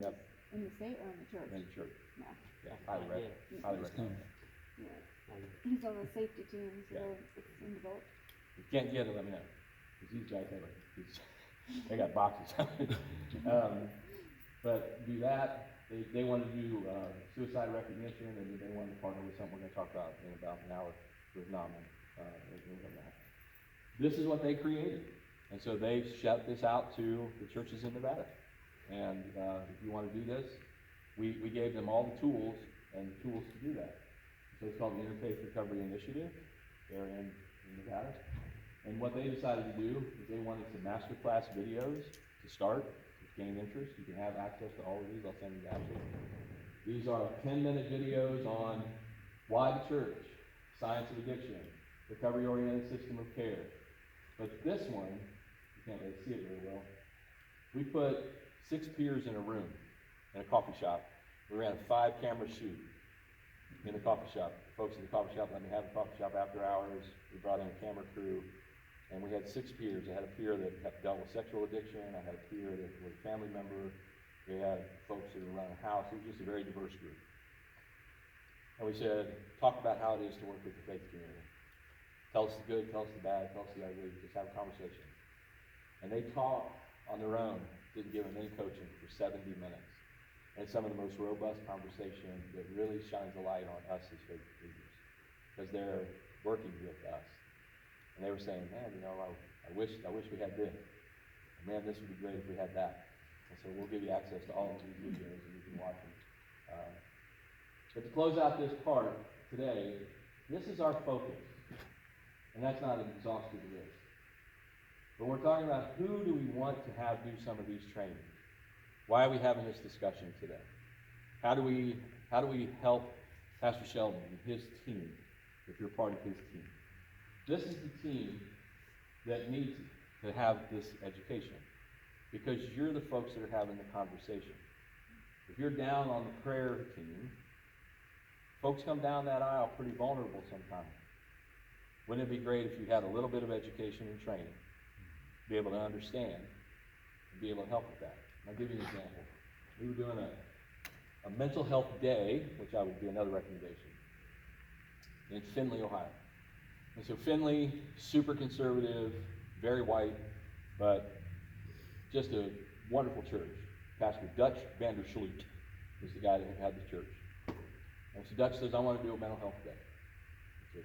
Yep. In the state or in the church? In the church. No. Yeah, highly recommend it. Yeah. He's on the safety team, so Yeah. it's in the vote. If you can't get it, let me know. Because these guys have they got boxes. But do that. They want to do suicide recognition, and they want to partner with something we're going to talk about in about an hour with NAMA. This is what they created. And so they shut this out to the churches in Nevada. And if you want to do this, we gave them all the tools and tools to do that. So it's called the Interfaith Recovery Initiative. They're in Nevada. And what they decided to do is they wanted some masterclass videos to start, to gain interest. You can have access to all of these. I'll send you after. These are 10-minute videos on why the church, science of addiction, recovery-oriented system of care. But this one, you can't really see it very well. We put 6 peers in a room, in a coffee shop. We ran a 5-camera shoot in the coffee shop. The folks in the coffee shop let me have the coffee shop after hours. We brought in a camera crew, and we had 6 peers. I had a peer that dealt with sexual addiction. I had a peer that was a family member. We had folks that were running a house. It was just a very diverse group. And we said, talk about how it is to work with the faith community. Tell us the good, tell us the bad, tell us the ugly, just have a conversation. And they talked on their own, didn't give them any coaching for 70 minutes. And it's some of the most robust conversation that really shines a light on us as faith leaders, because they're working with us. And they were saying, man, I wish we had this. And man, this would be great if we had that. And so we'll give you access to all of these videos and you can watch them. But to close out this part today, this is our focus. And that's not an exhaustive list. But we're talking about who do we want to have do some of these trainings? Why are we having this discussion today? How do we help Pastor Sheldon and his team, if you're part of his team? This is the team that needs to have this education, because you're the folks that are having the conversation. If you're down on the prayer team, folks come down that aisle pretty vulnerable sometimes. Wouldn't it be great if you had a little bit of education and training, be able to understand, and be able to help with that? I'll give you an example. We were doing a mental health day, which I would be another recommendation, in Findlay, Ohio. And so Findlay, super conservative, very white, but just a wonderful church. Pastor Dutch Vandersloot was the guy that had the church. And so Dutch says, I want to do a mental health day. I said,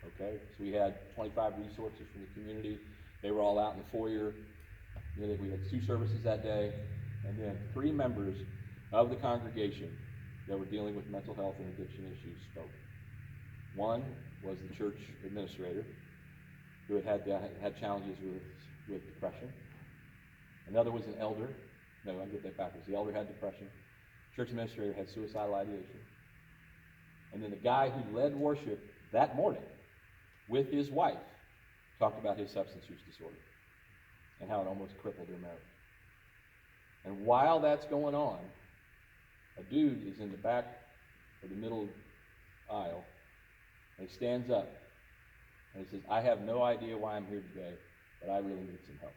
okay. So we had 25 resources from the community. They were all out in the foyer. We had 2 services that day. And then 3 members of the congregation that were dealing with mental health and addiction issues spoke. One was the church administrator, who had challenges with depression. Another was an elder. No, I get that backwards. The elder had depression. Church administrator had suicidal ideation. And then the guy who led worship that morning with his wife talked about his substance use disorder and how it almost crippled their marriage. And while that's going on, a dude is in the back of the middle aisle, and he stands up and he says, I have no idea why I'm here today, but I really need some help.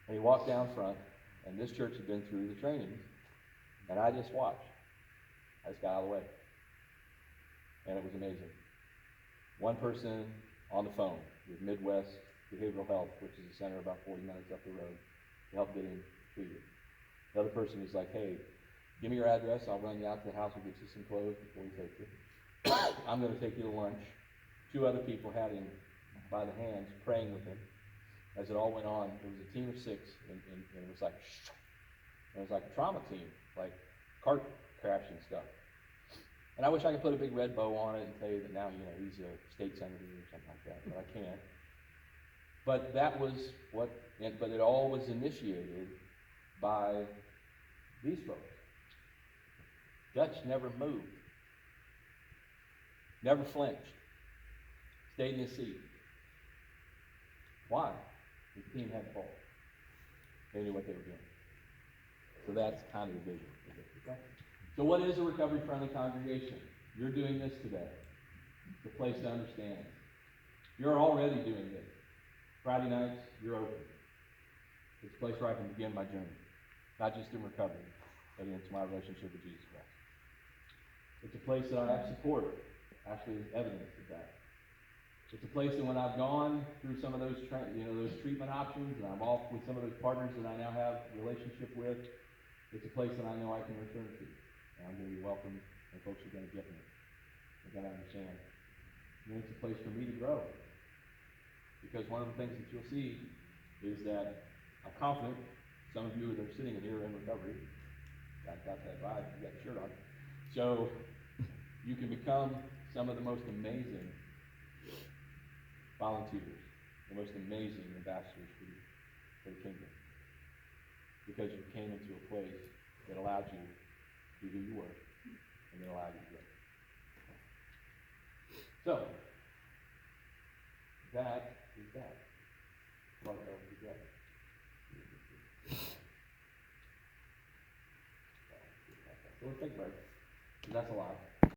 And he walked down front, and this church had been through the trainings, and I just watched. I just got out of the way. And it was amazing. One person on the phone with Midwest Behavioral Health, which is a center about 40 minutes up the road, to help get him treated. The other person was like, hey, give me your address, I'll run you out to the house, we'll get you some clothes before we take you. I'm going to take you to lunch. 2 other people had him by the hands, praying with him. As it all went on, it was a team of 6, and it was like, and it was like a trauma team, like cart crash and stuff. And I wish I could put a big red bow on it and tell you that now, he's a state senator or something like that, but I can't. But that was but it all was initiated by these folks. Dutch never moved, never flinched, stayed in his seat. Why? The team had fault. They knew what they were doing. So that's kind of the vision. Okay? So what is a recovery-friendly congregation? You're doing this today. It's a place to understand. You're already doing this. Friday nights, you're open. It's a place where I can begin my journey. not just in recovery, but into my relationship with Jesus Christ. It's a place that I have support, actually is evidence of that. It's a place that when I've gone through some of those those treatment options, and I'm off with some of those partners that I now have a relationship with, it's a place that I know I can return to. And I'm going to be welcome, and folks are going to get me. They're going to understand. And it's a place for me to grow. Because one of the things that you'll see is that I'm confident some of you that are sitting in here in recovery, got that vibe, you got the shirt on. So you can become some of the most amazing volunteers, the most amazing ambassadors for the kingdom. Because you came into a place that allowed you to be who you were, and that allowed you to grow. So, that is that. What else is that? So let's take a break, 'cause that's a lot.